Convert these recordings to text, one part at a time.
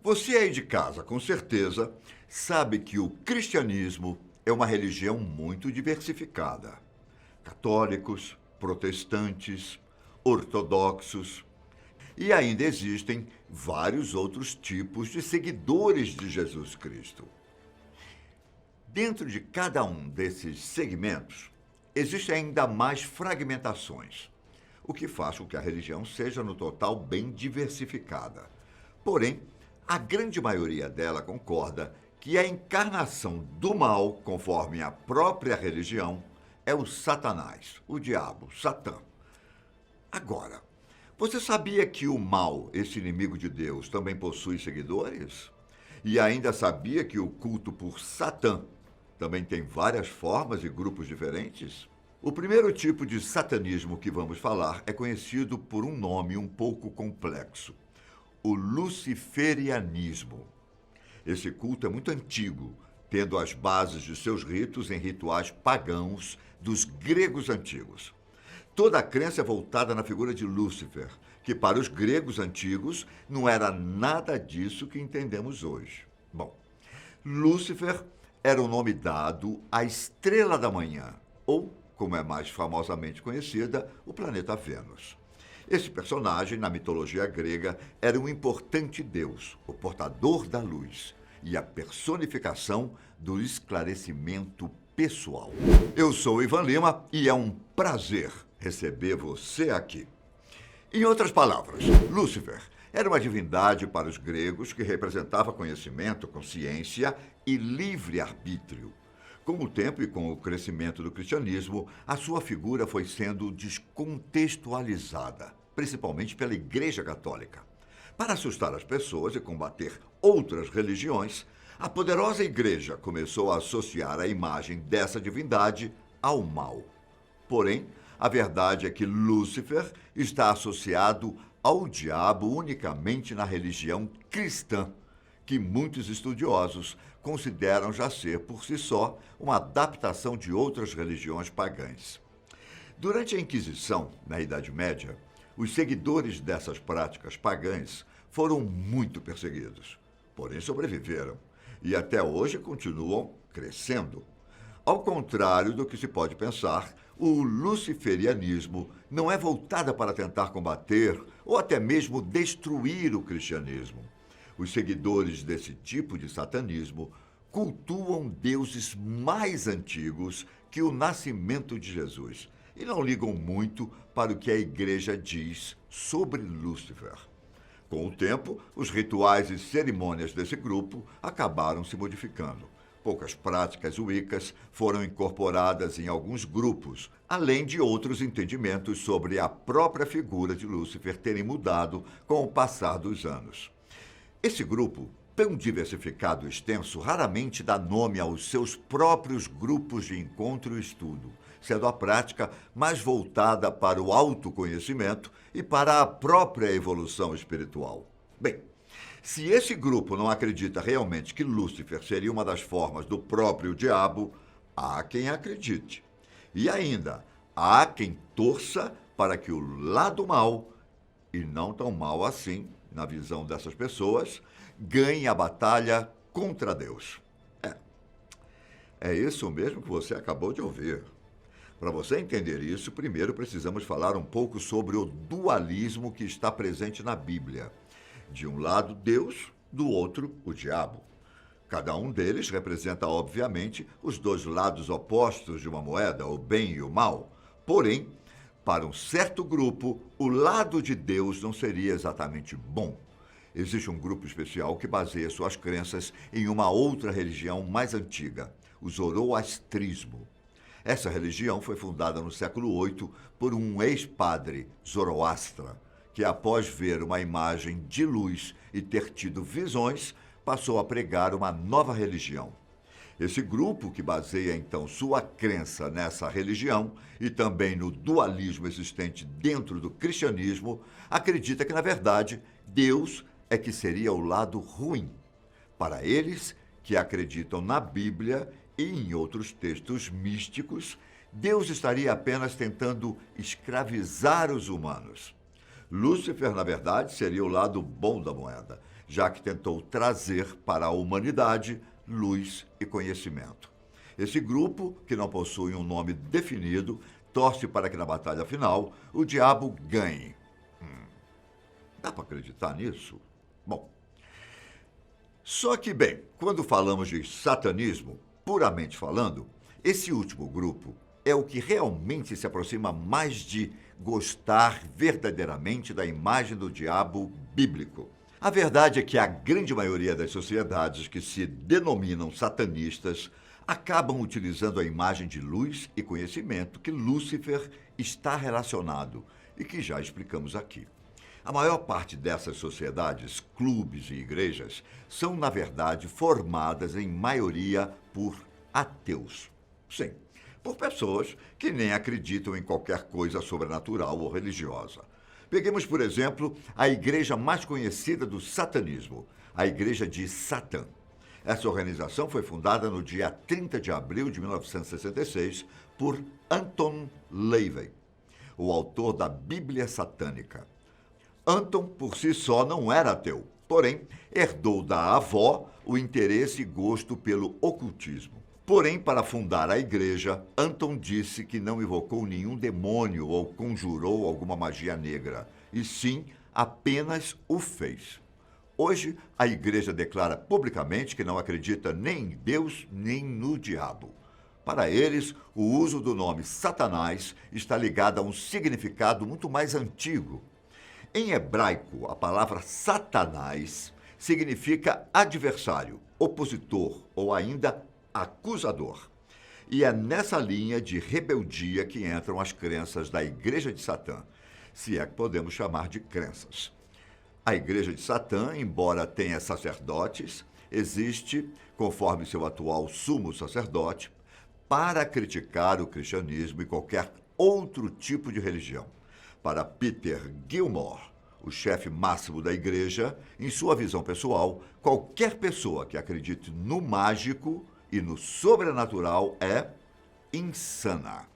Você aí de casa, com certeza, sabe que o cristianismo é uma religião muito diversificada. Católicos, protestantes, ortodoxos. E ainda existem vários outros tipos de seguidores de Jesus Cristo. Dentro de cada um desses segmentos, existem ainda mais fragmentações, o que faz com que a religião seja, no total, bem diversificada. Porém, a grande maioria dela concorda que a encarnação do mal, conforme a própria religião, é o Satanás, o diabo, Satã. Agora, você sabia que o mal, esse inimigo de Deus, também possui seguidores? E ainda sabia que o culto por Satã também tem várias formas e grupos diferentes? O primeiro tipo de satanismo que vamos falar é conhecido por um nome um pouco complexo: o luciferianismo. Esse culto é muito antigo, tendo as bases de seus ritos em rituais pagãos dos gregos antigos. Toda a crença é voltada na figura de Lúcifer, que para os gregos antigos não era nada disso que entendemos hoje. Bom, Lúcifer era o nome dado à estrela da manhã, ou, como é mais famosamente conhecida, o planeta Vênus. Esse personagem, na mitologia grega, era um importante deus, o portador da luz e a personificação do esclarecimento pessoal. Eu sou Ivan Lima e é um prazer receber você aqui. Em outras palavras, Lúcifer era uma divindade para os gregos que representava conhecimento, consciência e livre-arbítrio. Com o tempo e com o crescimento do cristianismo, a sua figura foi sendo descontextualizada, principalmente pela Igreja Católica. Para assustar as pessoas e combater outras religiões, a poderosa Igreja começou a associar a imagem dessa divindade ao mal. Porém, a verdade é que Lúcifer está associado ao diabo unicamente na religião cristã, que muitos estudiosos consideram já ser, por si só, uma adaptação de outras religiões pagãs. Durante a Inquisição, na Idade Média, os seguidores dessas práticas pagãs foram muito perseguidos, porém sobreviveram e até hoje continuam crescendo. Ao contrário do que se pode pensar, o luciferianismo não é voltado para tentar combater ou até mesmo destruir o cristianismo. Os seguidores desse tipo de satanismo cultuam deuses mais antigos que o nascimento de Jesus e não ligam muito para o que a Igreja diz sobre Lúcifer. Com o tempo, os rituais e cerimônias desse grupo acabaram se modificando. Poucas práticas wiccas foram incorporadas em alguns grupos, além de outros entendimentos sobre a própria figura de Lúcifer terem mudado com o passar dos anos. Esse grupo, tão diversificado e extenso, raramente dá nome aos seus próprios grupos de encontro e estudo, sendo a prática mais voltada para o autoconhecimento e para a própria evolução espiritual. Bem, se esse grupo não acredita realmente que Lúcifer seria uma das formas do próprio diabo, há quem acredite. E ainda, há quem torça para que o lado mal, e não tão mal assim, na visão dessas pessoas, ganhe a batalha contra Deus. É isso mesmo que você acabou de ouvir. Para você entender isso, primeiro precisamos falar um pouco sobre o dualismo que está presente na Bíblia. De um lado, Deus, do outro, o diabo. Cada um deles representa, obviamente, os dois lados opostos de uma moeda, o bem e o mal. Porém, para um certo grupo, o lado de Deus não seria exatamente bom. Existe um grupo especial que baseia suas crenças em uma outra religião mais antiga, o zoroastrismo. Essa religião foi fundada no século VIII por um ex-padre, Zoroastra, que após ver uma imagem de luz e ter tido visões, passou a pregar uma nova religião. Esse grupo, que baseia então sua crença nessa religião e também no dualismo existente dentro do cristianismo, acredita que, na verdade, Deus é que seria o lado ruim. Para eles, que acreditam na Bíblia e em outros textos místicos, Deus estaria apenas tentando escravizar os humanos. Lúcifer, na verdade, seria o lado bom da moeda, já que tentou trazer para a humanidade luz e conhecimento. Esse grupo, que não possui um nome definido, torce para que na batalha final o diabo ganhe. Dá para acreditar nisso? Bom, só que, bem, quando falamos de satanismo, puramente falando, esse último grupo é o que realmente se aproxima mais de gostar verdadeiramente da imagem do diabo bíblico. A verdade é que a grande maioria das sociedades que se denominam satanistas acabam utilizando a imagem de luz e conhecimento que Lúcifer está relacionado e que já explicamos aqui. A maior parte dessas sociedades, clubes e igrejas são, na verdade, formadas em maioria por ateus. Sim, por pessoas que nem acreditam em qualquer coisa sobrenatural ou religiosa. Peguemos, por exemplo, a igreja mais conhecida do satanismo, a Igreja de Satã. Essa organização foi fundada no dia 30 de abril de 1966 por Anton LaVey, o autor da Bíblia Satânica. Anton, por si só, não era ateu, porém, herdou da avó o interesse e gosto pelo ocultismo. Porém, para fundar a igreja, Anton disse que não invocou nenhum demônio ou conjurou alguma magia negra, e sim, apenas o fez. Hoje, a igreja declara publicamente que não acredita nem em Deus nem no diabo. Para eles, o uso do nome Satanás está ligado a um significado muito mais antigo. Em hebraico, a palavra Satanás significa adversário, opositor ou ainda acusador. E é nessa linha de rebeldia que entram as crenças da Igreja de Satã, se é que podemos chamar de crenças. A Igreja de Satã, embora tenha sacerdotes, existe, conforme seu atual sumo sacerdote, para criticar o cristianismo e qualquer outro tipo de religião. Para Peter Gilmore, o chefe máximo da igreja, em sua visão pessoal, qualquer pessoa que acredite no mágico e no sobrenatural é insana.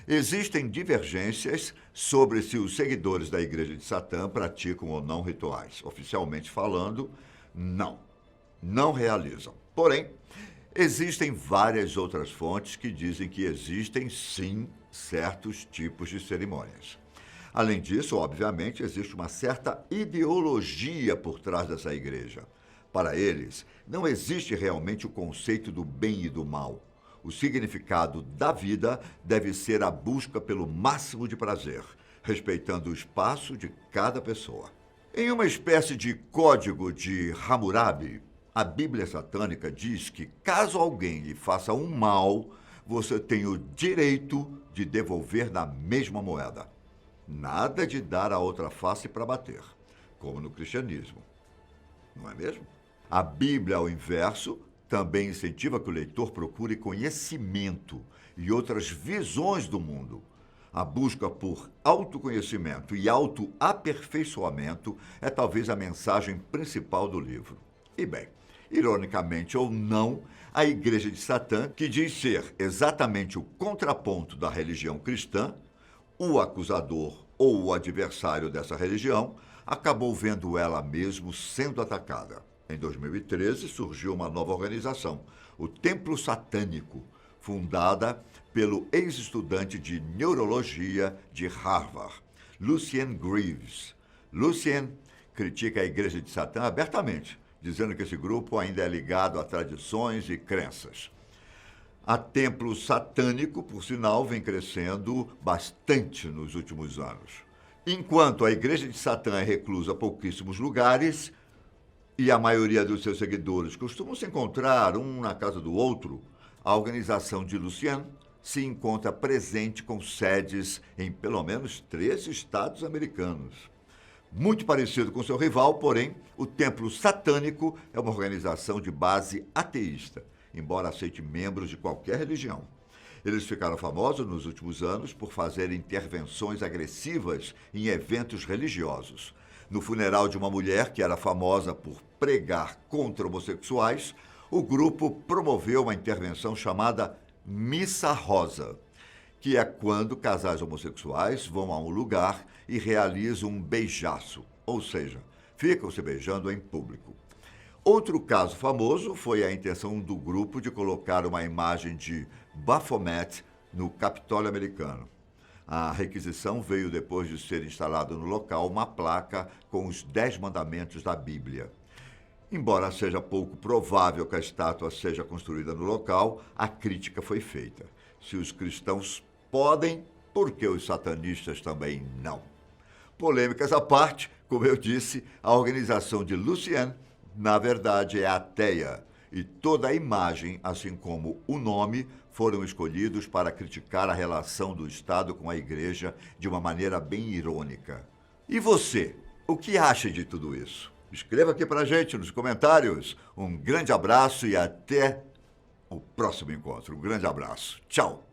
Existem divergências sobre se os seguidores da Igreja de Satã praticam ou não rituais. Oficialmente falando, não realizam. Porém, existem várias outras fontes que dizem que existem, sim, certos tipos de cerimônias. Além disso, obviamente, existe uma certa ideologia por trás dessa igreja. Para eles, não existe realmente o conceito do bem e do mal. O significado da vida deve ser a busca pelo máximo de prazer, respeitando o espaço de cada pessoa. Em uma espécie de código de Hammurabi, a Bíblia satânica diz que caso alguém lhe faça um mal, você tem o direito de devolver na mesma moeda. Nada de dar a outra face para bater, como no cristianismo. Não é mesmo? A Bíblia, ao inverso, também incentiva que o leitor procure conhecimento e outras visões do mundo. A busca por autoconhecimento e autoaperfeiçoamento é talvez a mensagem principal do livro. E bem, ironicamente ou não, a Igreja de Satã, que diz ser exatamente o contraponto da religião cristã, o acusador ou o adversário dessa religião, acabou vendo ela mesmo sendo atacada. Em 2013, surgiu uma nova organização, o Templo Satânico, fundada pelo ex-estudante de neurologia de Harvard, Lucien Greaves. Lucien critica a Igreja de Satã abertamente, dizendo que esse grupo ainda é ligado a tradições e crenças. A Templo Satânico, por sinal, vem crescendo bastante nos últimos anos. Enquanto a Igreja de Satã é reclusa a pouquíssimos lugares e a maioria dos seus seguidores costumam se encontrar um na casa do outro, a organização de Lucien se encontra presente com sedes em pelo menos 3 estados americanos. Muito parecido com seu rival, porém, o Templo Satânico é uma organização de base ateísta, embora aceite membros de qualquer religião. Eles ficaram famosos nos últimos anos por fazerem intervenções agressivas em eventos religiosos. No funeral de uma mulher que era famosa por pregar contra homossexuais, o grupo promoveu uma intervenção chamada Missa Rosa, que é quando casais homossexuais vão a um lugar e realizam um beijaço, ou seja, ficam se beijando em público. Outro caso famoso foi a intenção do grupo de colocar uma imagem de Baphomet no Capitólio americano. A requisição veio depois de ser instalada no local uma placa com os 10 mandamentos da Bíblia. Embora seja pouco provável que a estátua seja construída no local, a crítica foi feita. Se os cristãos podem, por que os satanistas também não? Polêmicas à parte, como eu disse, a organização de Lucien, na verdade, é ateia, e toda a imagem, assim como o nome, foram escolhidos para criticar a relação do Estado com a Igreja de uma maneira bem irônica. E você, o que acha de tudo isso? Escreva aqui pra gente nos comentários. Um grande abraço e até o próximo encontro. Um grande abraço. Tchau!